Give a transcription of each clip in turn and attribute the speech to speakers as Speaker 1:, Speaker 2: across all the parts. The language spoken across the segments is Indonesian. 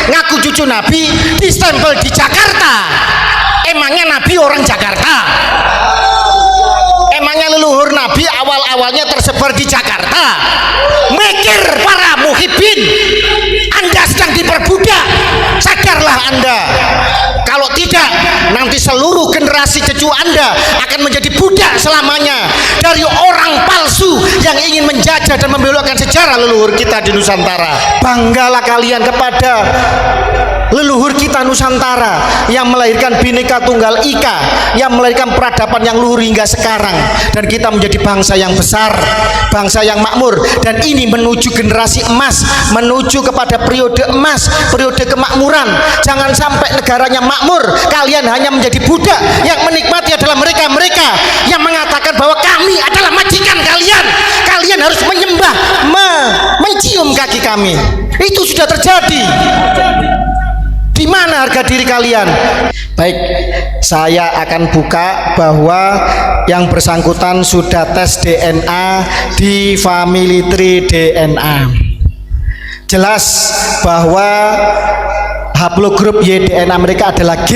Speaker 1: ngaku cucu Nabi distempel di Jakarta. Emangnya Nabi orang Jakarta? Emangnya leluhur Nabi awal-awalnya tersebar di Jakarta? Mikir para muhibbin, Anda sedang diperbudak. Sadarlah Anda. Kalau tidak, nanti seluruh generasi cucu Anda akan menjadi budak selamanya dari orang palsu yang ingin menjajah dan membelokkan sejarah leluhur kita di Nusantara. Banggalah kalian kepada leluhur kita Nusantara yang melahirkan Bhinneka Tunggal Ika, yang melahirkan peradaban yang luhur hingga sekarang, dan kita menjadi bangsa yang besar, bangsa yang makmur. Dan ini menuju generasi emas, menuju kepada periode emas, periode kemakmuran. Jangan sampai negaranya makmur, kalian hanya menjadi budak. Yang menikmati adalah mereka-mereka yang mengatakan bahwa kami adalah majikan kalian, kalian harus menyembah, mencium kaki kami. Itu sudah terjadi. Di mana harga diri kalian? Baik, saya akan buka bahwa yang bersangkutan sudah tes DNA di Family Tree DNA. Jelas bahwa haplogrup Y DNA mereka adalah G.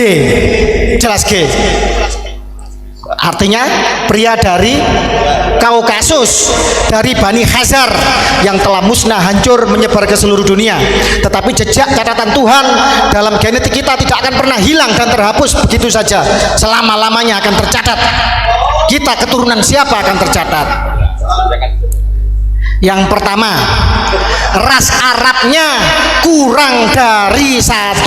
Speaker 1: Jelas G. Artinya pria dari Kaukasus, dari Bani Khazar yang telah musnah, hancur, menyebar ke seluruh dunia. Tetapi jejak catatan Tuhan dalam genetik kita tidak akan pernah hilang dan terhapus begitu saja. Selama-lamanya akan tercatat. Kita keturunan siapa akan tercatat. Yang pertama, ras Arabnya kurang dari 1%.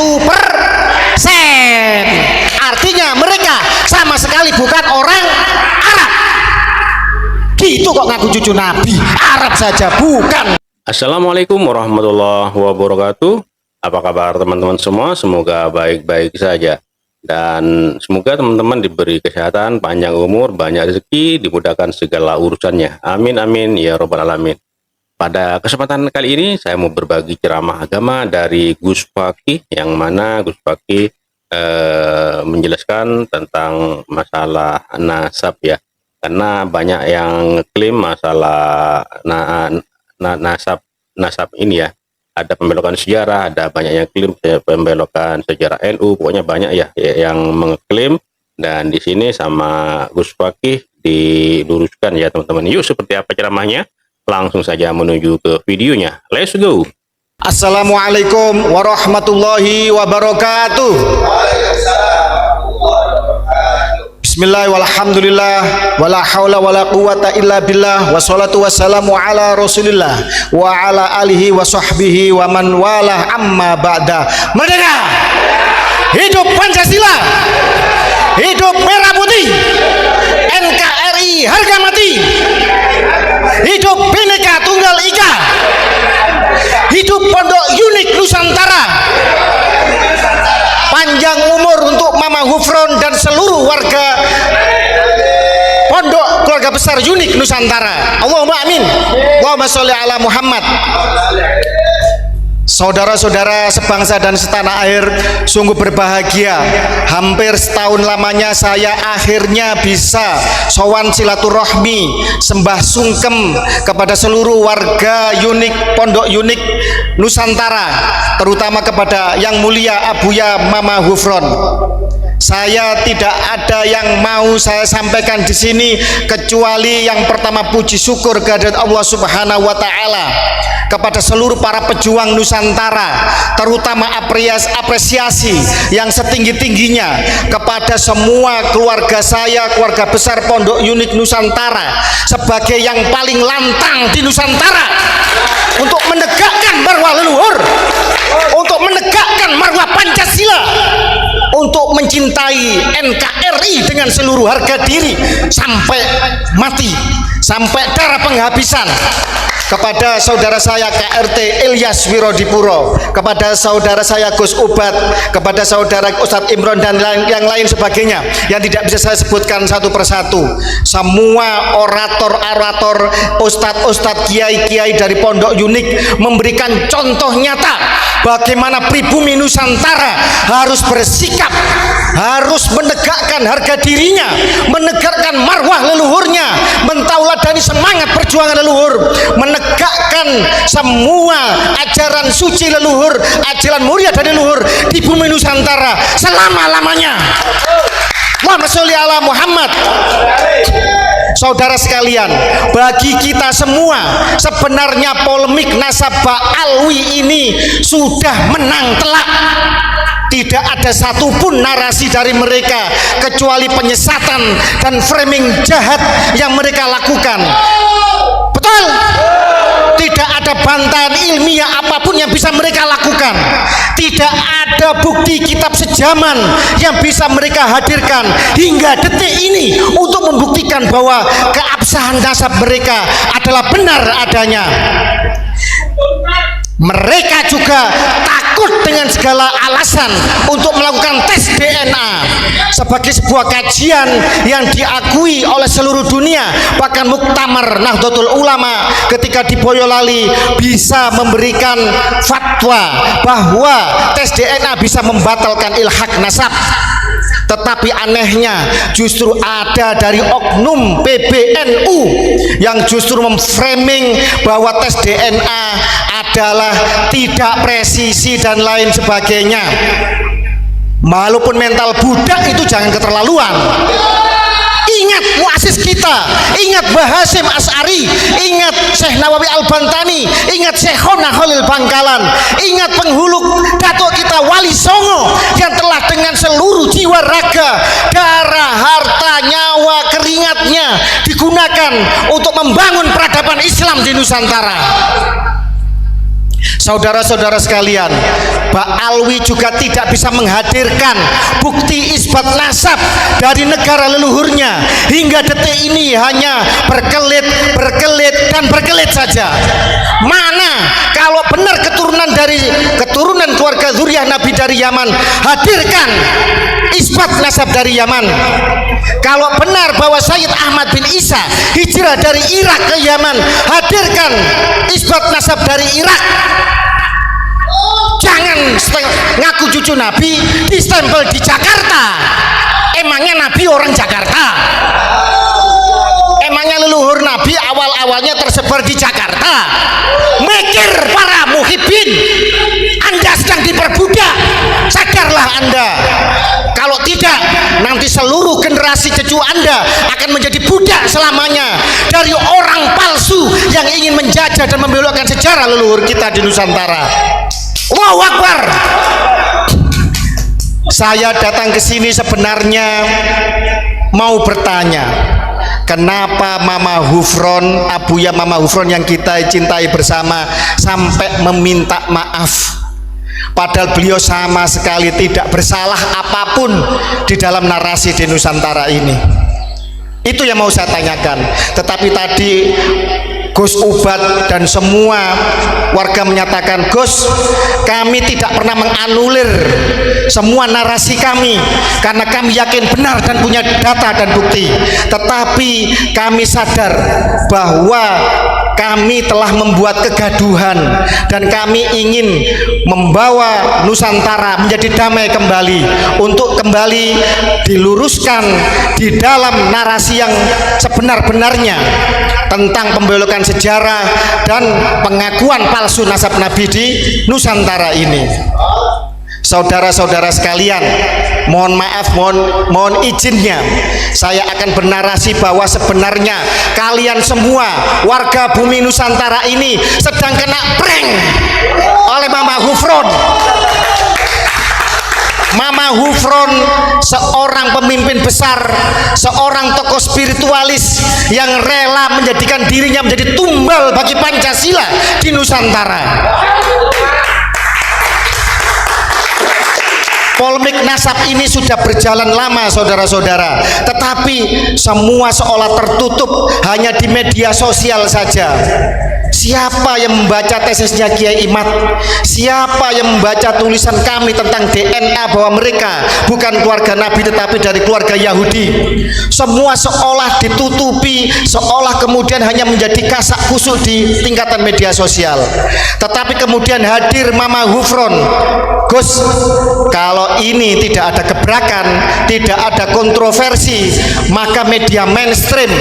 Speaker 1: Artinya mereka sama sekali bukan orang Arab. Gitu kok ngaku cucu Nabi, Arab saja bukan.
Speaker 2: Assalamualaikum warahmatullahi wabarakatuh. Apa kabar teman-teman semua? Semoga baik-baik saja. Dan semoga teman-teman diberi kesehatan, panjang umur, banyak rezeki, dimudahkan segala urusannya. Amin amin ya robbal alamin. Pada kesempatan kali ini saya mau berbagi ceramah agama dari Gus Fakih, yang mana Gus Fakih menjelaskan tentang masalah nasab ya. Karena banyak yang klaim masalah nasab ini ya. Ada pembelokan sejarah, ada banyak yang klaim pembelokan sejarah NU, pokoknya banyak ya yang mengklaim. Dan di sini sama Gus Fakih diluruskan ya teman-teman. Yuk, seperti apa ceramahnya? Langsung saja menuju ke videonya. Let's go.
Speaker 1: Assalamualaikum warahmatullahi wabarakatuh. Bismillah walhamdulillah wala haula wala quwata illa billah, wassalatu wassalamu ala rasulillah wa ala alihi wa sahbihi wa man walah, amma ba'da. Merdeka! Hidup Pancasila! Hidup merah putih! NKRI harga mati! Hidup Bhinneka Tunggal Ika! Hidup Pondok Unik Nusantara! Panjang umur untuk Mama Hufron dan seluruh warga Pondok Keluarga Besar Unik Nusantara. Allahumma amin. Allahumma sholli ala Muhammad. Saudara-saudara sebangsa dan setanah air, sungguh berbahagia. Hampir setahun lamanya saya akhirnya bisa sowan silaturahmi, sembah sungkem kepada seluruh warga Unik, Pondok Unik Nusantara, terutama kepada Yang Mulia Abuya Mama Hufron. Saya tidak ada yang mau saya sampaikan di sini kecuali yang pertama puji syukur kehadirat Allah Subhanahu wa taala kepada seluruh para pejuang Nusantara, terutama apresiasi yang setinggi-tingginya kepada semua keluarga saya, keluarga besar Pondok Unik Nusantara, sebagai yang paling lantang di Nusantara untuk menegakkan marwah leluhur, untuk menegakkan marwah Pancasila, untuk mencintai NKRI dengan seluruh harga diri sampai mati, sampai darah penghabisan. Kepada saudara saya KRT Ilyas Wirodipuro, kepada saudara saya Gus Ubat, kepada saudara Ustadz Imron dan yang lain sebagainya yang tidak bisa saya sebutkan satu persatu. Semua orator-orator, ustadz-ustadz, kiai-kiai dari Pondok Unik memberikan contoh nyata bagaimana pribumi Nusantara harus bersikap, harus menegakkan harga dirinya, menegakkan marwah leluhurnya, mentauladani semangat perjuangan leluhur, menegakkan semua ajaran suci leluhur, ajaran mulia dari leluhur di bumi Nusantara selama-lamanya. Allahumma sholli ala Muhammad. Saudara sekalian, bagi kita semua sebenarnya polemik nasab Ba'alwi ini sudah menang telak. Tidak ada satupun narasi dari mereka kecuali penyesatan dan framing jahat yang mereka lakukan. Betul? Tidak ada bantahan ilmiah apapun yang bisa mereka lakukan. Tidak ada bukti kitab sejaman yang bisa mereka hadirkan hingga detik ini untuk membuktikan bahwa keabsahan nasab mereka adalah benar adanya. Mereka juga takut dengan segala alasan untuk melakukan tes DNA sebagai sebuah kajian yang diakui oleh seluruh dunia. Bahkan Muktamar Nahdlatul Ulama ketika di Boyolali bisa memberikan fatwa bahwa tes DNA bisa membatalkan ilhaq nasab. Tetapi anehnya justru ada dari oknum PBNU yang justru memframing bahwa tes DNA adalah tidak presisi dan lain sebagainya. Walaupun mental budak itu jangan keterlaluan. Ingat muasis kita, ingat Bahasim As'ari, ingat Syekh Nawawi Al-Bantani, ingat Syekhona Khalil Bangkalan, ingat penghulu datuk kita Wali Songo yang telah dengan seluruh jiwa raga, darah, harta, nyawa, keringatnya digunakan untuk membangun peradaban Islam di Nusantara. Saudara-saudara sekalian, Ba'alwi juga tidak bisa menghadirkan bukti isbat nasab dari negara leluhurnya. Hingga detik ini hanya berkelit dan berkelit saja. Mana kalau benar keturunan keluarga zuriyah Nabi dari Yaman, hadirkan isbat nasab dari Yaman. Kalau benar bahwa Sayyid Ahmad bin Isa hijrah dari Irak ke Yaman, hadirkan isbat nasab dari Irak. Jangan ngaku cucu Nabi distempel di Jakarta. Emangnya Nabi orang Jakarta? Emangnya leluhur Nabi awal-awalnya tersebar di Jakarta? Mikir para muhibbin, Anda sedang diperbudak. Sadarlah Anda. Kalau tidak, nanti seluruh generasi cucu Anda akan menjadi budak selamanya dari orang palsu yang ingin menjajah dan membelokkan sejarah leluhur kita di Nusantara. Allahu Akbar. Saya datang ke sini sebenarnya mau bertanya, kenapa Mama Hufron, Abuya Mama Hufron yang kita cintai bersama sampai meminta maaf, padahal beliau sama sekali tidak bersalah apapun di dalam narasi di Nusantara ini. Itu yang mau saya tanyakan. Tetapi tadi Gus Ubat dan semua warga menyatakan, Gus, kami tidak pernah menganulir semua narasi kami karena kami yakin benar dan punya data dan bukti. Tetapi kami sadar bahwa kami telah membuat kegaduhan dan kami ingin membawa Nusantara menjadi damai kembali, untuk kembali diluruskan di dalam narasi yang sebenar-benarnya tentang pembelokan sejarah dan pengakuan palsu nasab Nabi di Nusantara ini. Saudara-saudara sekalian, mohon maaf, mohon izinnya saya akan bernarasi bahwa sebenarnya kalian semua warga bumi Nusantara ini sedang kena prank oleh Mama Hufron. Mama Hufron seorang pemimpin besar, seorang tokoh spiritualis yang rela menjadikan dirinya menjadi tumbal bagi Pancasila di Nusantara. Polemik nasab ini sudah berjalan lama, saudara-saudara, tetapi semua seolah tertutup hanya di media sosial saja. Siapa yang membaca tesisnya Kiai Imad? Siapa yang membaca tulisan kami tentang DNA bahwa mereka bukan keluarga Nabi tetapi dari keluarga Yahudi? Semua seolah ditutupi, seolah kemudian hanya menjadi kasak kusuk di tingkatan media sosial. Tetapi kemudian hadir Mama Hufron. Gus, kalau ini tidak ada gebrakan, tidak ada kontroversi, maka media mainstream,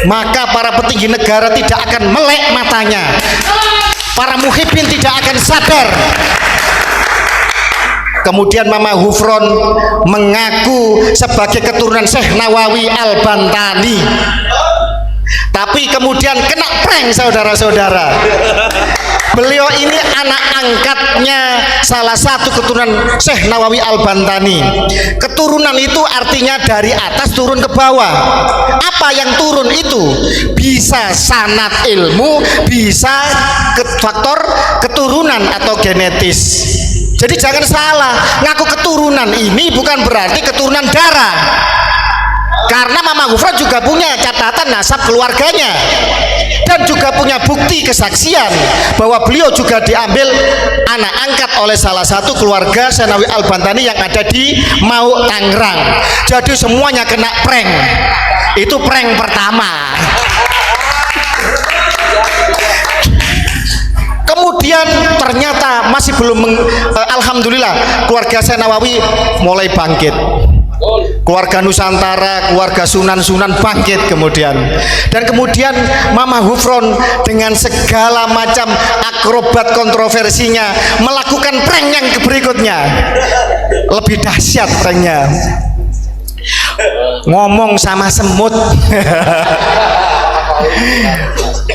Speaker 1: maka para petinggi negara tidak akan melek matanya, para muhibbin tidak akan sadar. Kemudian Mama Hufron mengaku sebagai keturunan Syekh Nawawi Al-Bantani, tapi kemudian kena prank saudara-saudara. Beliau ini anak angkatnya salah satu keturunan Syekh Nawawi Al-Bantani. Keturunan itu artinya dari atas turun ke bawah. Apa yang turun itu? Bisa sanad ilmu, bisa faktor keturunan atau genetis. Jadi jangan salah, ngaku keturunan ini bukan berarti keturunan darah. Karena Mama Hufron juga punya catatan nasab keluarganya dan juga punya bukti kesaksian bahwa beliau juga diambil anak angkat oleh salah satu keluarga Syekh Nawawi Al-Bantani yang ada di Mau, Tangerang. Jadi semuanya kena prank. Itu prank pertama. Kemudian ternyata masih belum alhamdulillah keluarga Syekh Nawawi mulai bangkit. Keluarga Nusantara, keluarga Sunan-Sunan bangkit kemudian. Dan kemudian Mama Hufron dengan segala macam akrobat kontroversinya melakukan prank yang berikutnya. Lebih dahsyat pranknya. Ngomong sama semut.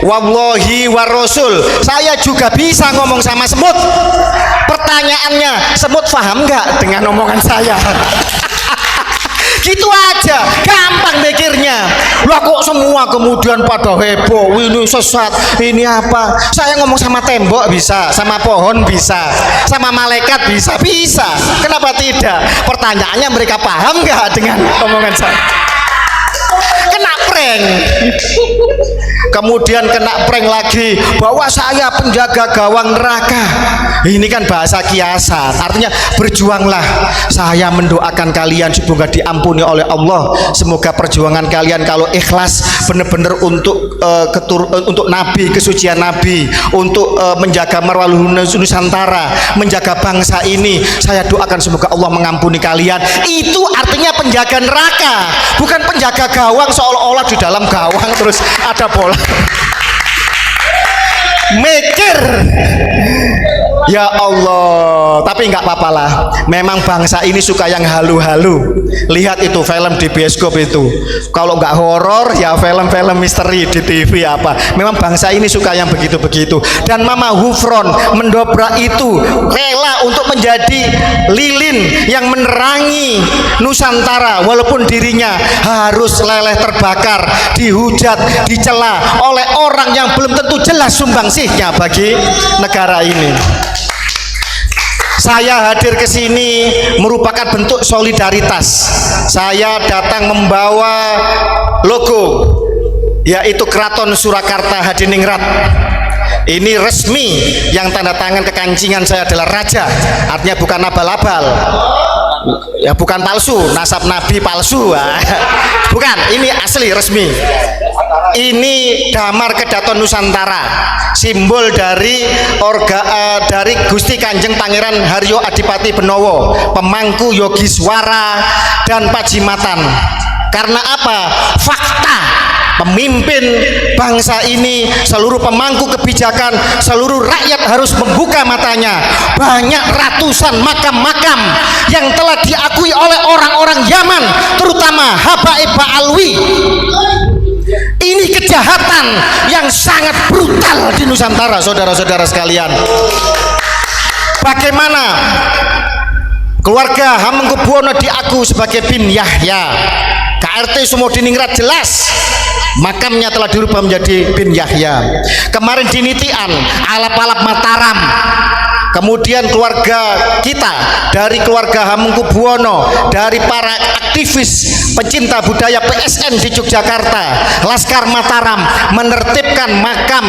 Speaker 1: Wallahi wa rasul, saya juga bisa ngomong sama semut. Pertanyaannya, semut paham nggak dengan omongan saya? Gitu aja, gampang mikirnya. Lah kok semua kemudian pada heboh, ini sesat, ini apa? Saya ngomong sama tembok bisa, sama pohon bisa, sama malaikat bisa, bisa. Kenapa tidak? Pertanyaannya, mereka paham nggak dengan omongan saya? Kena prank. Kemudian kena prank lagi bahwa saya penjaga gawang neraka. Ini kan bahasa kiasan, artinya berjuanglah. Saya mendoakan kalian semoga diampuni oleh Allah. Semoga perjuangan kalian kalau ikhlas benar-benar untuk untuk Nabi, kesucian Nabi, untuk menjaga marwah Nusantara, menjaga bangsa ini. Saya doakan semoga Allah mengampuni kalian. Itu artinya penjaga neraka, bukan penjaga gawang seolah-olah di dalam gawang terus ada bola. Mikir, ya Allah. Tapi nggak apa-apa lah, memang bangsa ini suka yang halu-halu. Lihat itu film di bioskop itu, kalau nggak horor ya film-film misteri di TV apa. Memang bangsa ini suka yang begitu-begitu. Dan Mama Hufron mendobrak itu, rela untuk menjadi lilin yang menerangi Nusantara, walaupun dirinya harus leleh terbakar, dihujat, dicela oleh orang yang belum tentu jelas sumbangsihnya bagi negara ini. Saya hadir ke sini merupakan bentuk solidaritas. Saya datang membawa logo, yaitu Keraton Surakarta Hadiningrat. Ini resmi, yang tanda tangan kekancingan saya adalah raja, artinya bukan abal-abal. Ya bukan palsu, nasab Nabi palsu. Bukan, ini asli resmi. Ini damar Kedaton Nusantara, simbol dari dari Gusti Kanjeng Pangeran Haryo Adipati Benowo, pemangku Yogiswara dan Pajimatan. Karena apa? Fakta, pemimpin bangsa ini, seluruh pemangku kebijakan, seluruh rakyat harus membuka matanya. Banyak ratusan makam-makam yang telah diakui oleh orang-orang Yaman, terutama Habaib Ba'alwi. Ini kejahatan yang sangat brutal di Nusantara, saudara-saudara sekalian. Bagaimana keluarga Hamengkubuwono diaku sebagai bin Yahya? KRT Sumodiningrat jelas makamnya telah dirubah menjadi bin Yahya. Kemarin di Nitian, alap-alap Mataram. Kemudian keluarga kita dari keluarga Hamengkubuwono, dari para aktivis pencinta budaya PSN di Yogyakarta, Laskar Mataram, menertibkan makam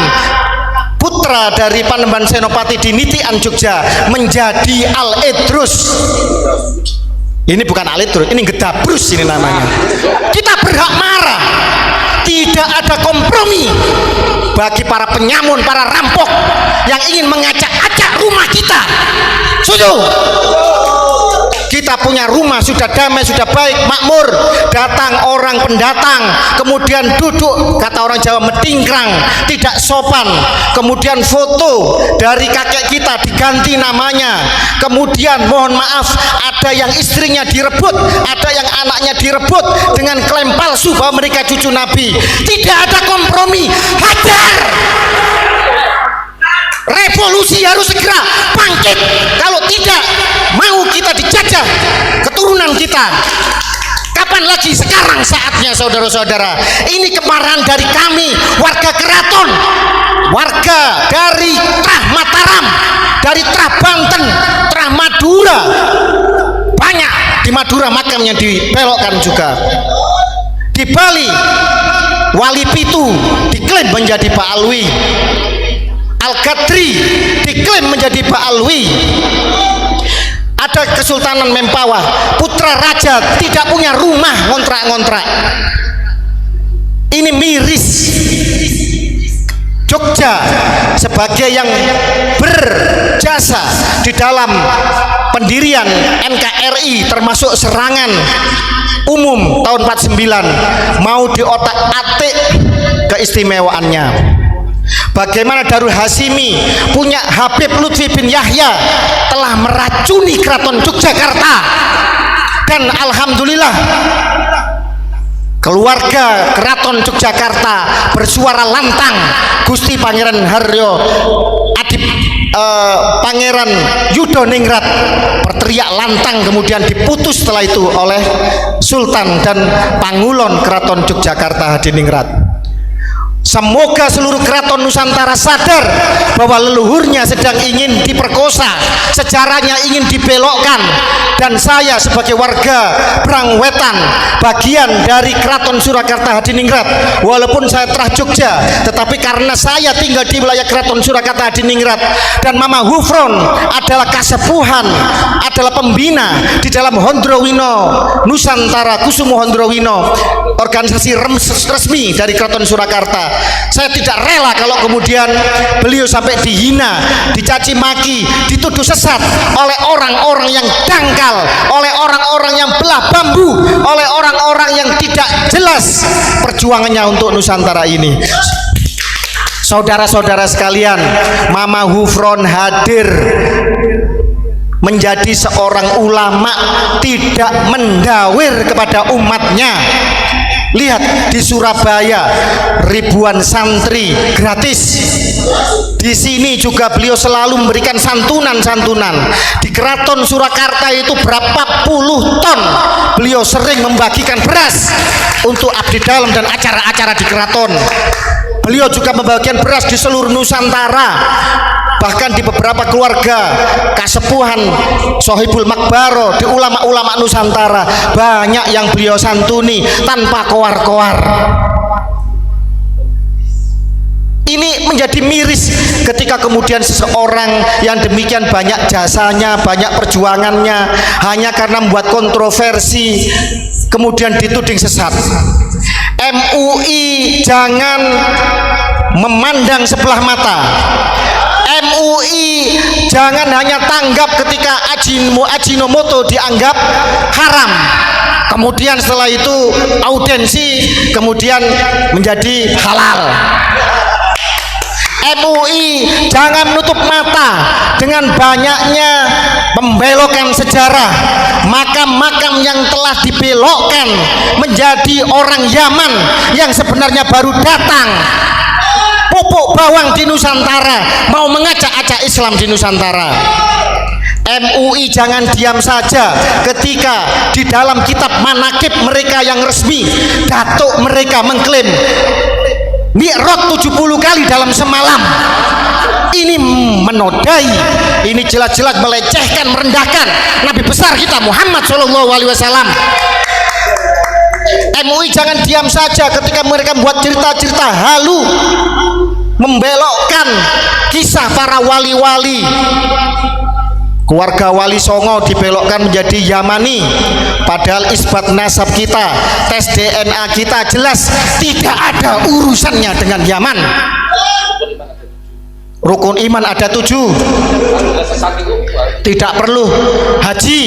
Speaker 1: putra dari Panembahan Senopati di Nitian Jogja menjadi Al-Idrus. Ini bukan Al-Idrus, ini Gedabrus ini namanya. Kita berhak marah. Tidak ada kompromi bagi para penyamun, para rampok yang ingin mengacak-acak rumah kita. Setuju? Kita punya rumah sudah damai, sudah baik, makmur. Datang orang pendatang, kemudian duduk, kata orang Jawa, metingkrang, tidak sopan. Kemudian foto dari kakek kita diganti namanya. Kemudian mohon maaf, ada yang istrinya direbut, ada yang anaknya direbut dengan klaim palsu bahwa mereka cucu Nabi. Tidak ada kompromi. Hajar! Revolusi harus segera bangkit. Kalau tidak, mau kita dijajah keturunan kita. Kapan lagi? Sekarang saatnya, saudara-saudara. Ini kemarahan dari kami, warga Keraton, warga dari Trah Mataram, dari Trah Banten, Trah Madura. Banyak di Madura makamnya dibelokkan juga. Di Bali, Wali Pitu diklaim menjadi Pak Alwi. Al-Qadri diklaim menjadi Pak Alwi. Ada Kesultanan Mempawah, putra raja tidak punya rumah, ngontrak-ngontrak. Ini miris. Jogja sebagai yang berjasa di dalam pendirian NKRI, termasuk serangan umum tahun 49, mau diotak-atik keistimewaannya. Bagaimana Darul Hasimi punya Habib Lutfi bin Yahya telah meracuni Keraton Yogyakarta, dan alhamdulillah keluarga Keraton Yogyakarta bersuara lantang. Gusti Pangeran Haryo Adip Pangeran Yudoningrat berteriak lantang, kemudian diputus setelah itu oleh Sultan dan Pangulon Keraton Yogyakarta Hadiningrat. Semoga seluruh keraton Nusantara sadar bahwa leluhurnya sedang ingin diperkosa, sejarahnya ingin dibelokkan, dan saya sebagai warga Brangwetan, bagian dari Keraton Surakarta Hadiningrat, walaupun saya Trah Jogja, tetapi karena saya tinggal di wilayah Keraton Surakarta Hadiningrat, dan Mama Hufron adalah kasepuhan, adalah pembina di dalam Hondrowino Nusantara Kusumo Hondrowino, organisasi resmi dari Keraton Surakarta. Saya tidak rela kalau kemudian beliau sampai dihina, dicaci maki, dituduh sesat oleh orang-orang yang dangkal, oleh orang-orang yang belah bambu, oleh orang-orang yang tidak jelas perjuangannya untuk Nusantara ini. Saudara-saudara sekalian, Mama Hufron hadir menjadi seorang ulama, tidak mendawir kepada umatnya. Lihat di Surabaya ribuan santri gratis. Di sini juga beliau selalu memberikan santunan-santunan. Di Keraton Surakarta itu berapa puluh ton beliau sering membagikan beras untuk abdi dalam dan acara-acara di keraton. Beliau juga membagikan beras di seluruh Nusantara, bahkan di beberapa keluarga kasepuhan Sohibul Makbaro, di ulama-ulama Nusantara banyak yang beliau santuni tanpa koar-koar. Ini menjadi miris ketika kemudian seseorang yang demikian banyak jasanya, banyak perjuangannya, hanya karena membuat kontroversi kemudian dituding sesat. MUI jangan memandang sebelah mata. MUI jangan hanya tanggap ketika Ajinomoto dianggap haram, kemudian setelah itu audensi kemudian menjadi halal. MUI jangan menutup mata dengan banyaknya pembelokan sejarah. Makam-makam yang telah dibelokkan menjadi orang Yaman yang sebenarnya baru datang, pupuk bawang di Nusantara, mau mengacak-acak Islam di Nusantara. MUI jangan diam saja ketika di dalam kitab manakib mereka yang resmi, datuk mereka mengklaim Mi'raj 70 kali dalam semalam. Ini menodai, ini jelas-jelas melecehkan, merendahkan Nabi besar kita Muhammad SAW. MUI jangan diam saja ketika mereka membuat cerita-cerita halu membelokkan kisah para wali-wali. Keluarga Wali Songo dibelokkan menjadi Yamani, padahal isbat nasab kita, tes DNA kita jelas tidak ada urusannya dengan Yaman. Rukun iman ada 7, tidak perlu haji,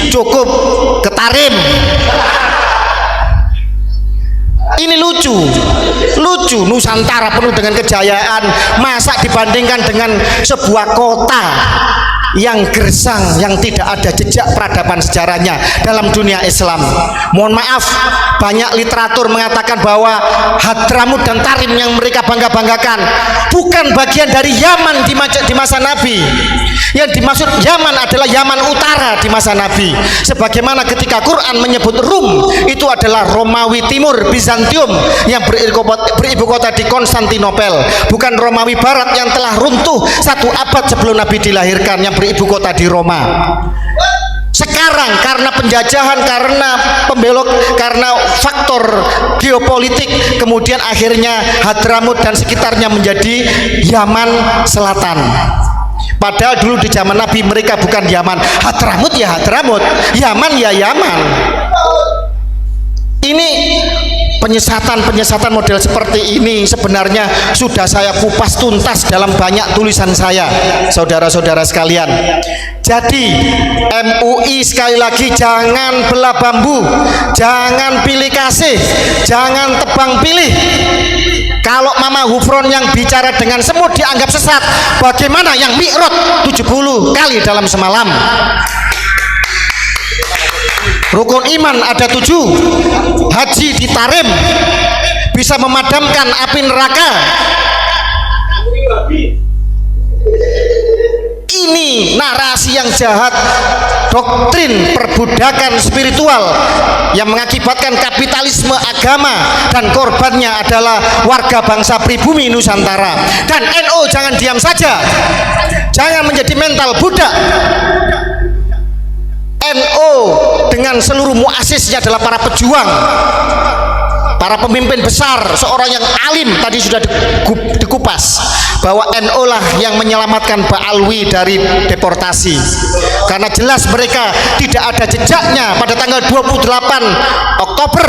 Speaker 1: cukup ke Tarim. Ini lucu Nusantara penuh dengan kejayaan, masa dibandingkan dengan sebuah kota yang gersang, yang tidak ada jejak peradaban sejarahnya dalam dunia Islam. Mohon maaf, banyak literatur mengatakan bahwa Hadramut dan Tarim yang mereka bangga-banggakan bukan bagian dari Yaman di masa Nabi. Yang dimaksud Yaman adalah Yaman Utara di masa Nabi, sebagaimana ketika Quran menyebut Rum itu adalah Romawi Timur, Bizantium yang beribu kota di Konstantinopel, bukan Romawi Barat yang telah runtuh 1 abad sebelum Nabi dilahirkan yang beribu kota di Roma. Sekarang karena penjajahan, karena karena faktor geopolitik, kemudian akhirnya Hadramut dan sekitarnya menjadi Yaman Selatan. Padahal dulu di zaman Nabi mereka bukan Yaman. Hadramut ya Hadramut, Yaman ya Yaman. Ini penyesatan model seperti ini sebenarnya sudah saya kupas tuntas dalam banyak tulisan saya, saudara-saudara sekalian. Jadi MUI sekali lagi jangan belah bambu, jangan pilih kasih, jangan tebang pilih. Kalau Mama Hufron yang bicara dengan semut dianggap sesat, bagaimana yang mi'raj 70 kali dalam semalam? Rukun iman ada 7, haji di Tarim bisa memadamkan api neraka. Ini narasi yang jahat, doktrin perbudakan spiritual yang mengakibatkan kapitalisme agama, dan korbannya adalah warga bangsa pribumi Nusantara. Dan NU jangan diam saja, jangan menjadi mental budak. NU dengan seluruh muasisnya adalah para pejuang, para pemimpin besar, seorang yang alim tadi sudah dikupas bahwa NU lah yang menyelamatkan Ba'alwi dari deportasi, karena jelas mereka tidak ada jejaknya pada tanggal 28 Oktober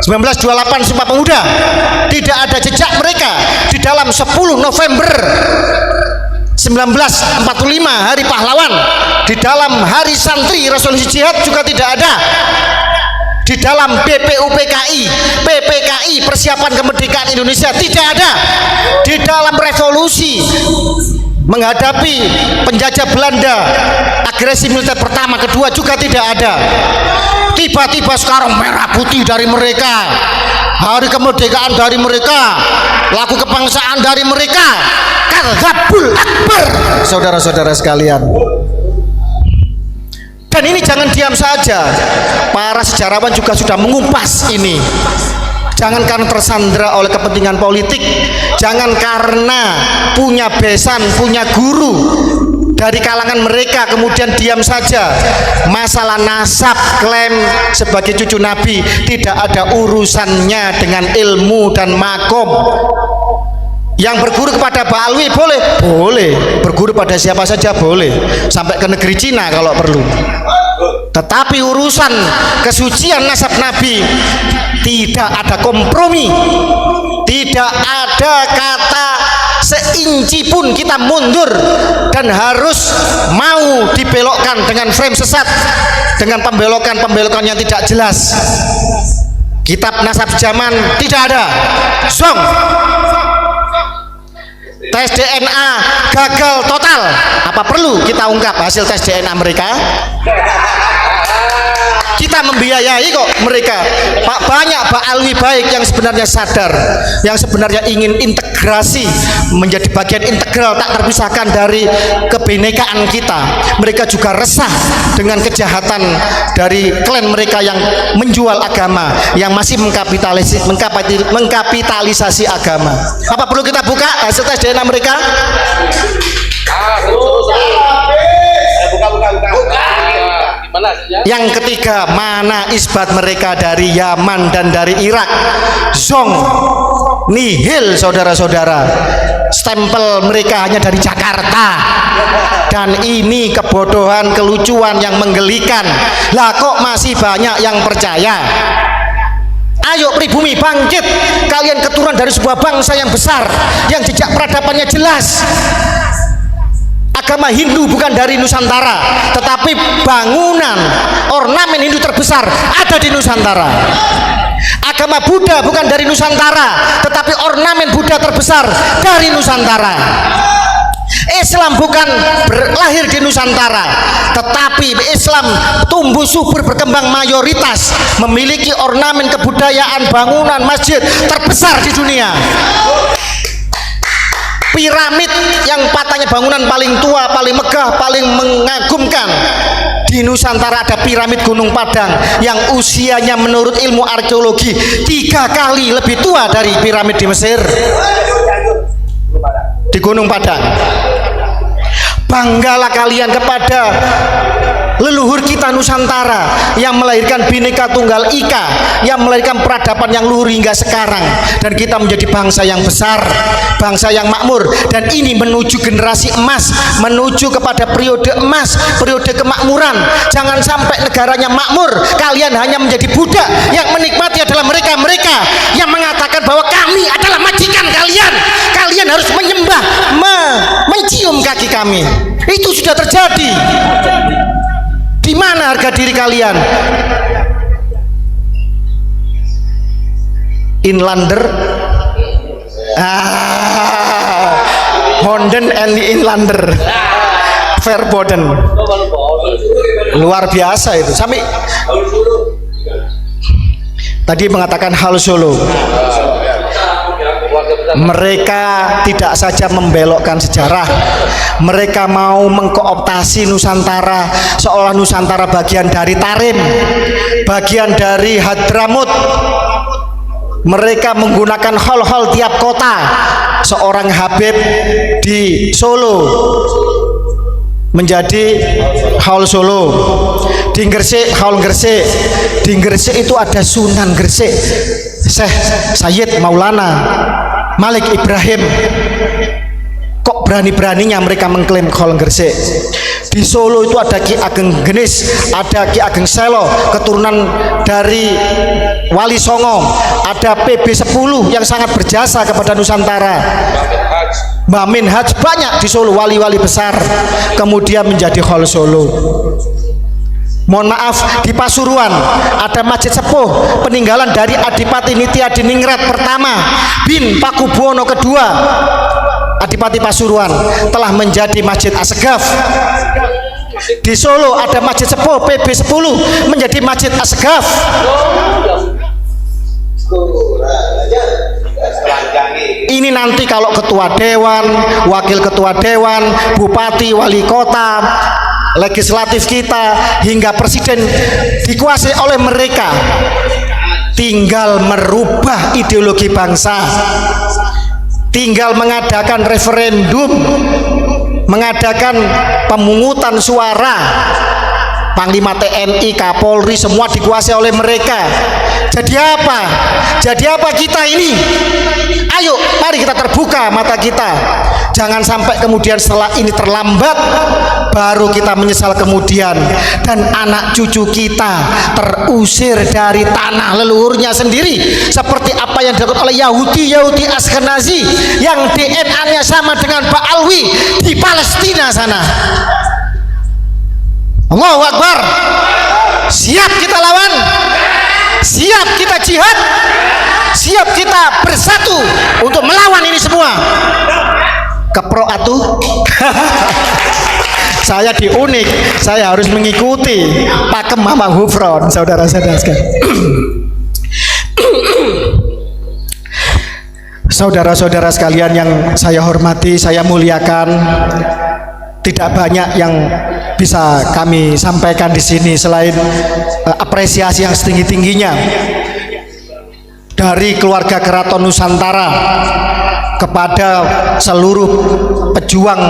Speaker 1: 1928 Sumpah Pemuda, tidak ada jejak mereka di dalam 10 November 1945 Hari Pahlawan, di dalam Hari Santri Resolusi Jihad juga tidak ada, di dalam PPKI Persiapan Kemerdekaan Indonesia tidak ada, di dalam revolusi menghadapi penjajah Belanda agresi militer pertama kedua juga tidak ada. Tiba-tiba sekarang merah putih dari mereka, hari kemerdekaan dari mereka, lagu kebangsaan dari mereka. Kadzabul akbar, saudara-saudara sekalian. Dan ini jangan diam saja, para sejarawan juga sudah mengupas ini. Jangan karena tersandra oleh kepentingan politik, jangan karena punya besan, punya guru dari kalangan mereka kemudian diam saja. Masalah nasab, klaim sebagai cucu Nabi tidak ada urusannya dengan ilmu dan makom. Yang berguru kepada Ba'alwi boleh, berguru pada siapa saja boleh, sampai ke negeri Cina kalau perlu. Tetapi urusan kesucian nasab Nabi tidak ada kompromi, tidak ada kata seinci pun kita mundur, dan harus mau dibelokkan dengan frame sesat, dengan pembelokan yang tidak jelas. Kitab nasab zaman tidak ada, song. Tes DNA gagal total. Apa perlu kita ungkap hasil tes DNA mereka? Kita membiayai kok mereka. Banyak Ba'alwi baik yang sebenarnya sadar, yang sebenarnya ingin integrasi menjadi bagian integral tak terpisahkan dari kebinekaan kita. Mereka juga resah dengan kejahatan dari klan mereka yang menjual agama, yang masih mengkapitalisasi agama. Apa perlu kita buka hasil tes DNA mereka? Yang ketiga, mana isbat mereka dari Yaman dan dari Irak? Zong, nihil saudara-saudara. Stempel mereka hanya dari Jakarta, dan ini kebodohan, kelucuan yang menggelikan. Lah kok masih banyak yang percaya? Ayo pribumi bangkit, kalian keturunan dari sebuah bangsa yang besar, yang jejak peradabannya jelas. Agama Hindu bukan dari Nusantara, tetapi bangunan ornamen Hindu terbesar ada di Nusantara. Agama Buddha bukan dari Nusantara, tetapi ornamen Buddha terbesar dari Nusantara. Islam bukan lahir di Nusantara, tetapi Islam tumbuh subur berkembang mayoritas memiliki ornamen kebudayaan bangunan masjid terbesar di dunia. Piramid yang patahnya bangunan paling tua, paling megah, paling mengagumkan di Nusantara ada piramid Gunung Padang yang usianya menurut ilmu arkeologi 3 kali lebih tua dari piramid di Mesir. Di Gunung Padang. Banggalah kalian kepada leluhur kita Nusantara yang melahirkan Bhinneka Tunggal Ika, yang melahirkan peradaban yang luhur hingga sekarang, dan kita menjadi bangsa yang besar, bangsa yang makmur, dan ini menuju generasi emas, menuju kepada periode emas, periode kemakmuran. Jangan sampai negaranya makmur, kalian hanya menjadi budak. Yang menikmati adalah mereka-mereka yang mengatakan bahwa kami adalah majikan kalian, kalian harus menyembah, mencium kaki kami. Itu sudah terjadi. Di mana harga diri kalian? Inlander, Honden and Inlander, Verboden, luar biasa itu. Sampai tadi mengatakan hal Solo. Mereka tidak saja membelokkan sejarah, mereka mau mengkooptasi Nusantara seolah Nusantara bagian dari Tarim, bagian dari Hadramut. Mereka menggunakan hall-hall tiap kota. Seorang Habib di Solo menjadi Hall Solo, di Gresik Hall Gresik, di Gresik itu ada Sunan Gresik Syekh Sayyid Maulana Malik Ibrahim. Kok berani-beraninya mereka mengklaim Hall Gresik? Di Solo itu ada Ki Ageng Genis, ada Ki Ageng Selo, keturunan dari Wali Songo, ada PB 10 yang sangat berjasa kepada Nusantara, Mbah Min Haj, banyak di Solo wali-wali besar, kemudian menjadi Hall Solo. Mohon maaf, di Pasuruan ada masjid sepuh peninggalan dari Adipati Nitya Diningrat pertama bin Pakubuwono kedua. Adipati Pasuruan telah menjadi Masjid Assegaf. Di Solo ada masjid sepuh PB 10 menjadi Masjid Assegaf. Ini nanti kalau ketua dewan, wakil ketua dewan, bupati, wali kota, legislatif kita hingga presiden dikuasai oleh mereka, tinggal merubah ideologi bangsa, tinggal mengadakan referendum, mengadakan pemungutan suara. Panglima TNI, Kapolri semua dikuasai oleh mereka. Jadi apa? Jadi apa kita ini? Ayo, mari kita terbuka mata kita. Jangan sampai kemudian setelah ini terlambat baru kita menyesal kemudian, dan anak cucu kita terusir dari tanah leluhurnya sendiri, seperti apa yang dilakukan oleh Yahudi Ashkenazi yang DNA-nya sama dengan Pak Alwi di Palestina sana. Allahu Akbar. Siap kita lawan, siap kita jihad, siap kita bersatu untuk melawan ini semua. Kepro atuh. Saya di Unik, saya harus mengikuti pakem Mama Hufron, saudara-saudara sekalian. Saudara-saudara sekalian yang saya hormati, saya muliakan, tidak banyak yang bisa kami sampaikan di sini selain apresiasi yang setinggi-tingginya dari keluarga Keraton Nusantara kepada seluruh pejuang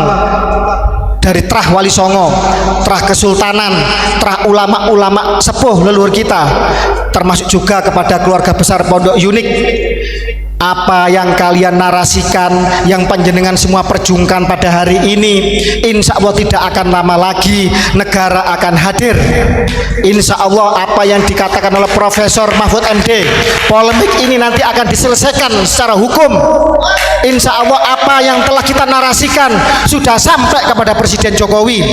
Speaker 1: dari Trah Wali Songo, Trah Kesultanan, Trah ulama-ulama sepuh leluhur kita, termasuk juga kepada keluarga besar Pondok Unik. apa yang kalian narasikan, yang panjenengan semua perjuangkan pada hari ini, insya Allah tidak akan lama lagi negara akan hadir. Insya Allah apa yang dikatakan oleh Profesor Mahfud MD, polemik ini nanti akan diselesaikan secara hukum. Insya Allah apa yang telah kita narasikan sudah sampai kepada Presiden Jokowi,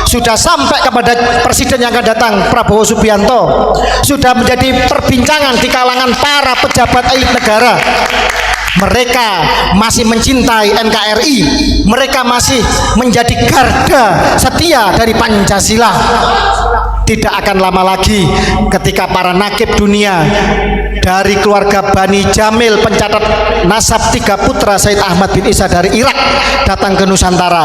Speaker 1: sudah sampai kepada Presiden yang akan datang Prabowo Subianto, sudah menjadi perbincangan di kalangan para pejabat elit negara. Mereka masih mencintai NKRI, mereka masih menjadi garda setia dari Pancasila. Tidak akan lama lagi ketika para nakib dunia dari keluarga Bani Jamil, pencatat nasab 3 putra Said Ahmad bin Isa dari Irak, datang ke Nusantara.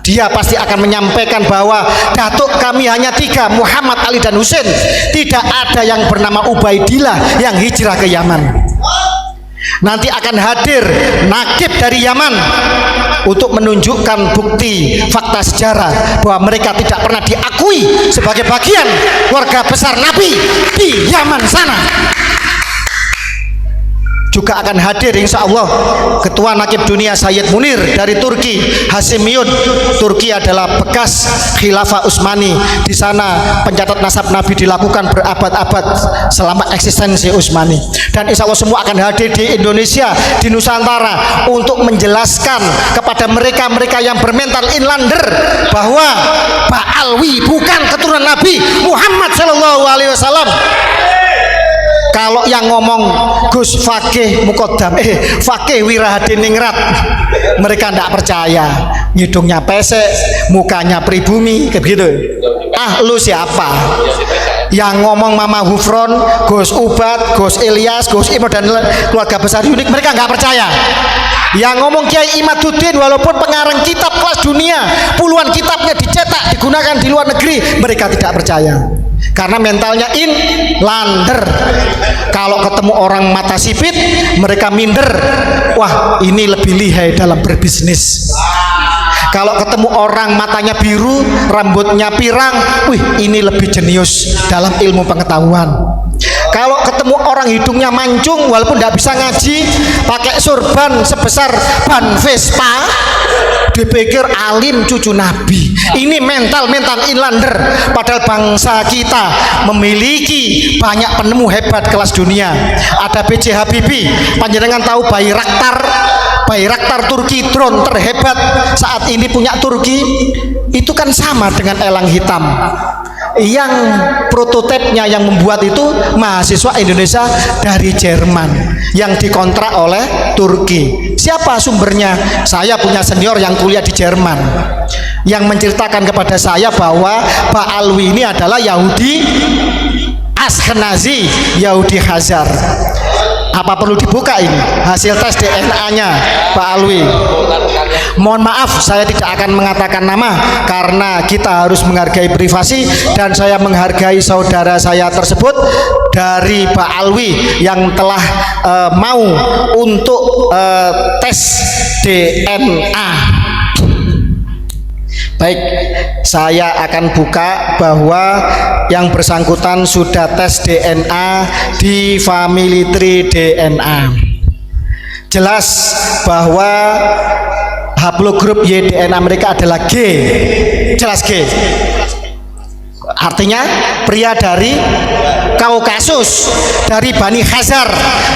Speaker 1: Dia pasti akan menyampaikan bahwa datuk kami hanya 3, Muhammad, Ali, dan Husain. Tidak ada yang bernama Ubaidillah yang hijrah ke Yaman. Nanti akan hadir nakib dari Yaman untuk menunjukkan bukti fakta sejarah bahwa mereka tidak pernah diakui sebagai bagian keluarga besar Nabi di Yaman sana. Juga akan hadir insya Allah Ketua Nakib Dunia Sayyid Munir dari Turki, Hasimiyun. Turki adalah bekas Khilafah Utsmani. Di sana pencatat nasab Nabi dilakukan berabad-abad selama eksistensi Utsmani. Dan insya Allah semua akan hadir di Indonesia, di Nusantara, untuk menjelaskan kepada mereka-mereka yang bermental inlander bahwa Ba'alwi bukan keturunan Nabi Muhammad SAW. Kalau yang ngomong Gus Fakih Mukodam, Fakih Wirahadiningrat, mereka tidak percaya. Hidungnya pesek, mukanya pribumi, begitu. Ah, lu siapa? Yang ngomong Mama Hufron, Gus Ubad, Gus Ilyas, Gus Imo dan keluarga besar unik, mereka nggak percaya. Yang ngomong Kiai Imaduddin, walaupun pengarang kitab kelas dunia, puluhan kitabnya dicetak, digunakan di luar negeri, mereka tidak percaya. Karena mentalnya inlander. Kalau ketemu orang mata sipit, mereka minder. Wah, ini lebih lihai dalam berbisnis. Kalau ketemu orang matanya biru, rambutnya pirang, wih, ini lebih jenius dalam ilmu pengetahuan. Kalau ketemu orang hidungnya mancung, walaupun tidak bisa ngaji, pakai surban sebesar ban Vespa, dipikir alim cucu Nabi. Ini mental inlander. Padahal bangsa kita memiliki banyak penemu hebat kelas dunia. Ada B.J. Habibie, panjenengan tahu Bayraktar Turki, drone terhebat saat ini punya Turki. Itu kan sama dengan elang hitam. Yang prototipenya yang membuat itu mahasiswa Indonesia dari Jerman yang dikontrak oleh Turki. Siapa sumbernya? Saya punya senior yang kuliah di Jerman yang menceritakan kepada saya bahwa Ba'alwi ini adalah Yahudi Ashkenazi, Yahudi Khazar. Apa perlu dibuka ini hasil tes DNA-nya Pak Alwi? Mohon maaf, saya tidak akan mengatakan nama karena kita harus menghargai privasi, dan saya menghargai saudara saya tersebut dari Pak Alwi yang telah mau untuk tes DNA. Baik, saya akan buka bahwa yang bersangkutan sudah tes DNA di Family Tree DNA. Jelas bahwa haplogrup Y DNA mereka adalah G. Jelas G. Artinya pria dari Kaukasus, dari Bani Khazar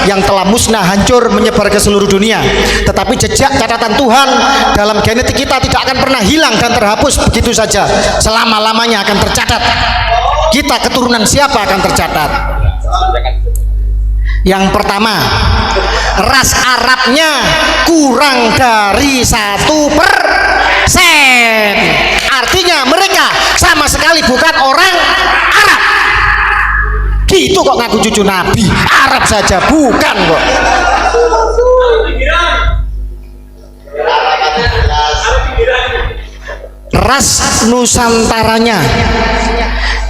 Speaker 1: yang telah musnah, hancur, menyebar ke seluruh dunia. Tetapi jejak catatan Tuhan dalam genetik kita tidak akan pernah hilang dan terhapus begitu saja. Selama-lamanya akan tercatat. Kita keturunan siapa akan tercatat. Yang pertama, ras Arabnya kurang dari 1%. Artinya mereka sama sekali bukan orang Arab. Gitu kok ngaku cucu Nabi, Arab saja bukan kok. Ras Nusantaranya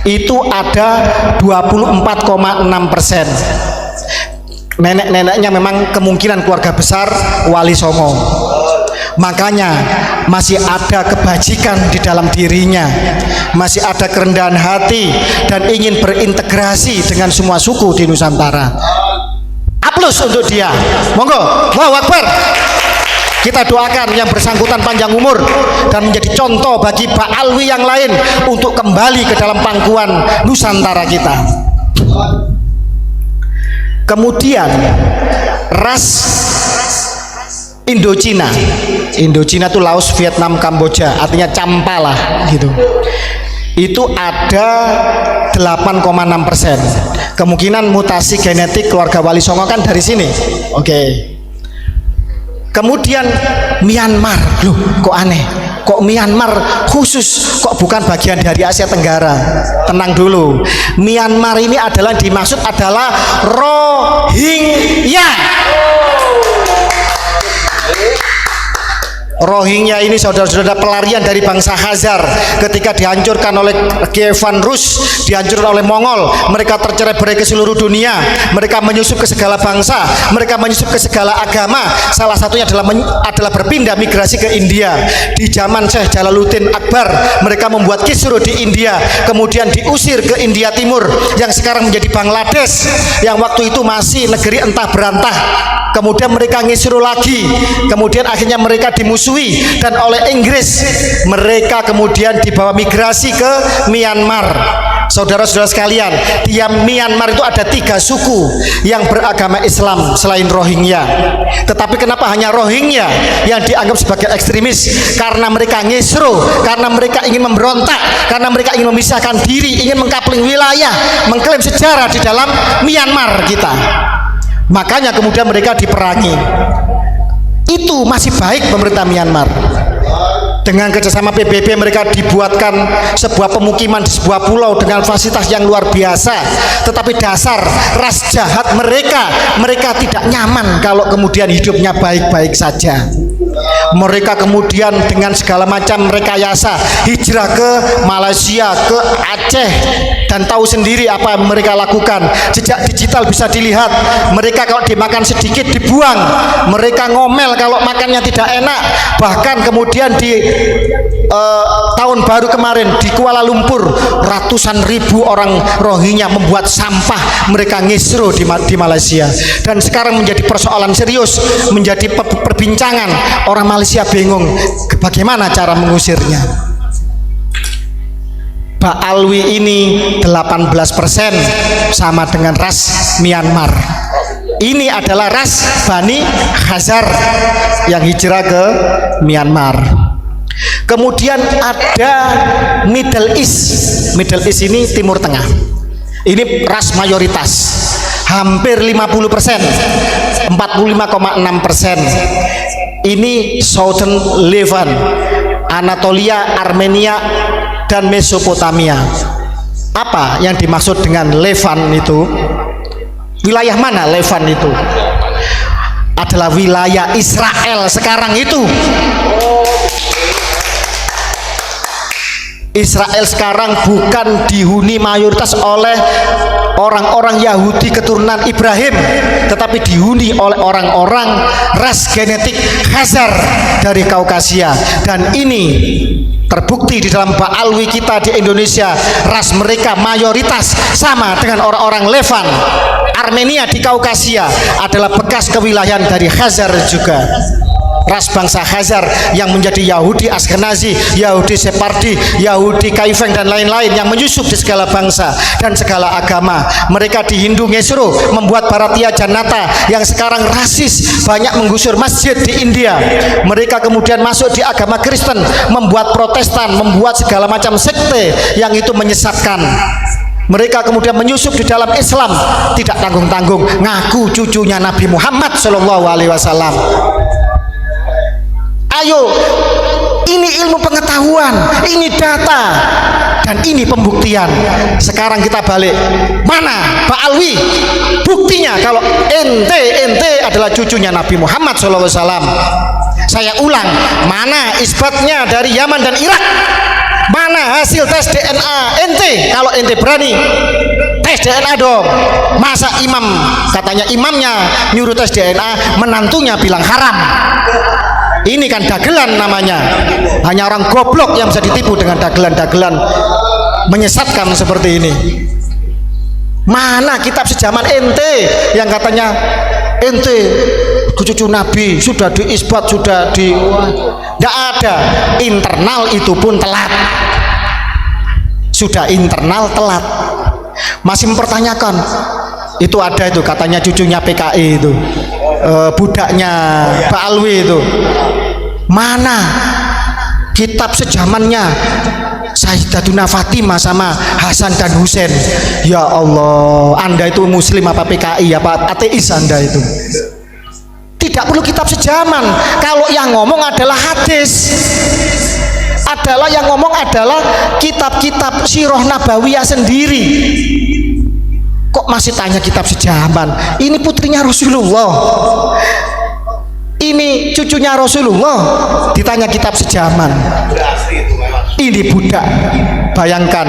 Speaker 1: itu ada 24,6%. Nenek-neneknya memang kemungkinan keluarga besar Wali Songo. Makanya masih ada kebajikan di dalam dirinya, masih ada kerendahan hati dan ingin berintegrasi dengan semua suku di Nusantara. Apa plus untuk dia. Monggo, Allahu Akbar. Kita doakan yang bersangkutan panjang umur dan menjadi contoh bagi Ba'alwi yang lain untuk kembali ke dalam pangkuan Nusantara kita. Kemudian ras Indochina. Indochina itu Laos, Vietnam, Kamboja, artinya campa lah gitu. Itu ada 8,6%. Kemungkinan mutasi genetik keluarga Wali Songo kan dari sini. Oke. Kemudian Myanmar, loh kok aneh, kok Myanmar khusus, kok bukan bagian dari Asia Tenggara? Tenang dulu, Myanmar ini adalah dimaksud adalah Rohingya. Rohingya ini saudara-saudara pelarian dari bangsa Khazar ketika dihancurkan oleh Kievan Rus, dihancurkan oleh Mongol. Mereka tercerai-berai ke seluruh dunia, mereka menyusup ke segala bangsa, mereka menyusup ke segala agama. Salah satunya adalah berpindah migrasi ke India. Di zaman Syekh Jalaluddin Akbar, mereka membuat kisruh di India, kemudian diusir ke India Timur yang sekarang menjadi Bangladesh, yang waktu itu masih negeri entah berantah. Kemudian mereka ngisruh lagi, kemudian akhirnya mereka dimusuhi, dan oleh Inggris mereka kemudian dibawa migrasi ke Myanmar. Saudara-saudara sekalian, di Myanmar itu ada 3 suku yang beragama Islam selain Rohingya. Tetapi kenapa hanya Rohingya yang dianggap sebagai ekstremis? Karena mereka ngisruh, karena mereka ingin memberontak, karena mereka ingin memisahkan diri, ingin mengkapling wilayah, mengklaim sejarah di dalam Myanmar kita. Makanya kemudian mereka diperangi. Itu masih baik pemerintah Myanmar. Dengan kerjasama PBB mereka dibuatkan sebuah pemukiman di sebuah pulau dengan fasilitas yang luar biasa. Tetapi dasar ras jahat mereka tidak nyaman kalau kemudian hidupnya baik-baik saja. Mereka kemudian dengan segala macam rekayasa hijrah ke Malaysia, ke Aceh, dan tahu sendiri apa yang mereka lakukan. Jejak digital bisa dilihat. Mereka kalau dimakan sedikit dibuang, mereka ngomel kalau makannya tidak enak. Bahkan kemudian di tahun baru kemarin di Kuala Lumpur, ratusan ribu orang Rohingya membuat sampah, mereka ngisruh di Malaysia. Dan sekarang menjadi persoalan serius, menjadi perbincangan. Orang Malaysia bingung bagaimana cara mengusirnya. Ba'alwi ini 18% sama dengan ras Myanmar. Ini adalah ras Bani Khazar yang hijrah ke Myanmar. Kemudian ada Middle East. Middle East ini Timur Tengah. Ini ras mayoritas, hampir 50%, 45,6%. Ini Southern Levant, Anatolia, Armenia, dan Mesopotamia. Apa yang dimaksud dengan Levant itu? Wilayah mana Levant itu? Adalah wilayah Israel sekarang itu. Israel sekarang bukan dihuni mayoritas oleh orang-orang Yahudi keturunan Ibrahim, tetapi dihuni oleh orang-orang ras genetik Khazar dari Kaukasia. Dan ini terbukti di dalam Ba'alwi kita di Indonesia, ras mereka mayoritas sama dengan orang-orang Levant. Armenia di Kaukasia adalah bekas kewilayahan dari Khazar juga. Ras bangsa Khazar yang menjadi Yahudi Askenazi, Yahudi Separdi, Yahudi Kaifeng, dan lain-lain yang menyusup di segala bangsa dan segala agama. Mereka di Hindu ngesru membuat Bharatiya Janata yang sekarang rasis, banyak menggusur masjid di India. Mereka kemudian masuk di agama Kristen, membuat Protestan, membuat segala macam sekte yang itu menyesatkan. Mereka kemudian menyusup di dalam Islam, tidak tanggung-tanggung ngaku cucunya Nabi Muhammad SAW. Ayo, ini ilmu pengetahuan, ini data, dan ini pembuktian. Sekarang kita balik, mana Ba'alwi? Buktinya kalau ente adalah cucunya Nabi Muhammad SAW. Saya ulang, mana isbatnya dari Yaman dan Irak? Mana hasil tes DNA ente? Kalau ente berani tes DNA dong. Masa imam, katanya imamnya nyuruh tes DNA, menantunya bilang haram? Ini kan dagelan namanya. Hanya orang goblok yang bisa ditipu dengan dagelan-dagelan menyesatkan seperti ini. Mana kitab sejaman ente yang katanya ente cucu Nabi sudah diisbat, sudah tidak ada. Internal itu pun telat, sudah internal telat, masih mempertanyakan. Itu ada itu katanya cucunya PKI itu, budaknya Pak Alwi itu, mana kitab sejamannya Sayyidatuna Fatimah sama Hasan dan Husain. Ya Allah, Anda itu muslim apa PKI apa ateis Anda itu? Tidak perlu kitab sejaman. Kalau yang ngomong adalah hadis, adalah yang ngomong adalah kitab-kitab sirah nabawiyah sendiri. Kok masih tanya kitab sejaman? Ini putrinya Rasulullah, ini cucunya Rasulullah, ditanya kitab sejaman. Ini budak. Bayangkan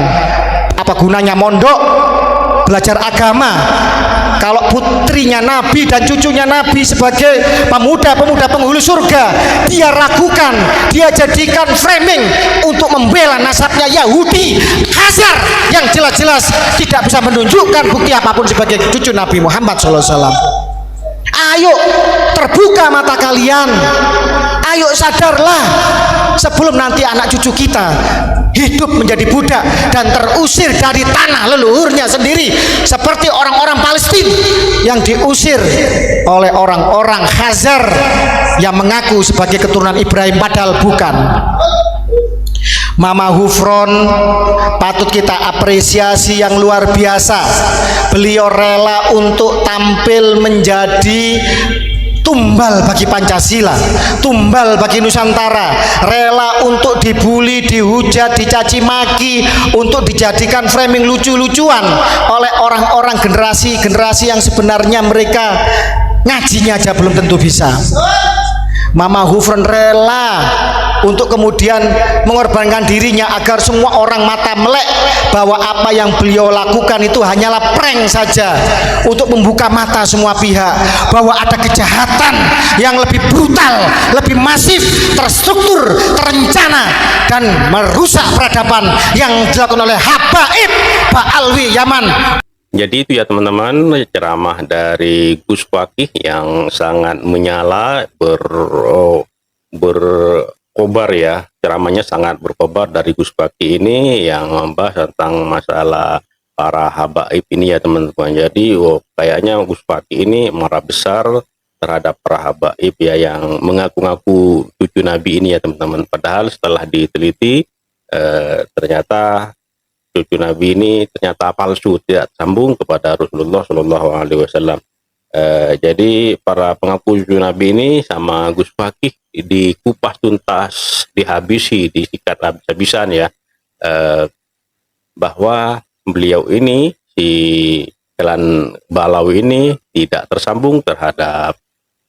Speaker 1: apa gunanya mondok belajar agama kalau putrinya Nabi dan cucunya Nabi sebagai pemuda-pemuda penghulu surga dia ragukan, dia jadikan framing untuk membela nasabnya Yahudi Hazar yang jelas-jelas tidak bisa menunjukkan bukti apapun sebagai cucu Nabi Muhammad SAW. Ayo terbuka mata kalian, ayo sadarlah sebelum nanti anak cucu kita hidup menjadi budak dan terusir dari tanah leluhurnya sendiri seperti orang-orang Palestina yang diusir oleh orang-orang Hazar yang mengaku sebagai keturunan Ibrahim padahal bukan. Mama Hufron patut kita apresiasi yang luar biasa. Beliau rela untuk tampil menjadi tumbal bagi Pancasila, tumbal bagi Nusantara, rela untuk dibully, dihujat, dicaci maki, untuk dijadikan framing lucu-lucuan oleh orang-orang generasi yang sebenarnya mereka ngajinya aja belum tentu bisa. Mama Hufron rela untuk kemudian mengorbankan dirinya agar semua orang mata melek bahwa apa yang beliau lakukan itu hanyalah prank saja untuk membuka mata semua pihak bahwa ada kejahatan yang lebih brutal, lebih masif, terstruktur, terencana dan merusak peradaban yang dilakukan oleh Habaib Pak Alwi Yaman.
Speaker 2: Jadi itu ya teman-teman, ceramah dari Gus Fakih yang sangat menyala, berkobar ya, ceramahnya sangat berkobar dari Gus Fakih ini yang membahas tentang masalah para habaib ini ya teman-teman. Jadi kayaknya Gus Fakih ini marah besar terhadap para habaib ya yang mengaku-ngaku cucu Nabi ini ya teman-teman. Padahal setelah diteliti ternyata cucu Nabi ini ternyata palsu, tidak sambung kepada Rasulullah Shallallahu Alaihi Wasallam. Jadi para pengaku cucu Nabi ini sama Gus Fakih dikupas tuntas, dihabisi, disikat habis-habisan ya, bahwa beliau ini si Jalan Balawi ini tidak tersambung terhadap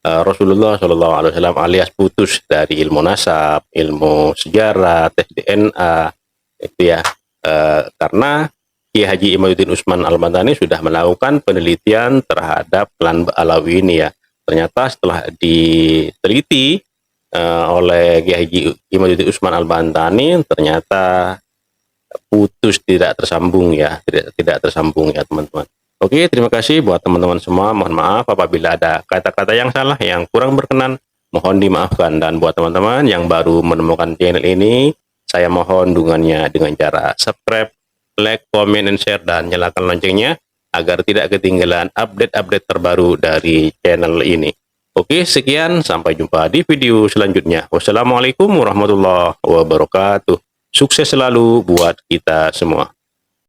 Speaker 2: Rasulullah Shallallahu Alaihi Wasallam alias putus dari ilmu nasab, ilmu sejarah, tes DNA itu ya. Karena Kiai Haji Imaduddin Utsman Al-Madani sudah melakukan penelitian terhadap klan Alawi ini ya. Ternyata setelah diteliti oleh Kiai Haji Imaduddin Utsman Al-Madani ternyata putus, tidak tersambung ya, tidak tersambung ya teman-teman. Oke, terima kasih buat teman-teman semua. Mohon maaf apabila ada kata-kata yang salah, yang kurang berkenan, mohon dimaafkan. Dan buat teman-teman yang baru menemukan channel ini, saya mohon dukungannya dengan cara subscribe, like, comment, dan share, dan nyalakan loncengnya agar tidak ketinggalan update-update terbaru dari channel ini. Oke, sekian. Sampai jumpa di video selanjutnya. Wassalamualaikum warahmatullahi wabarakatuh. Sukses selalu buat kita semua.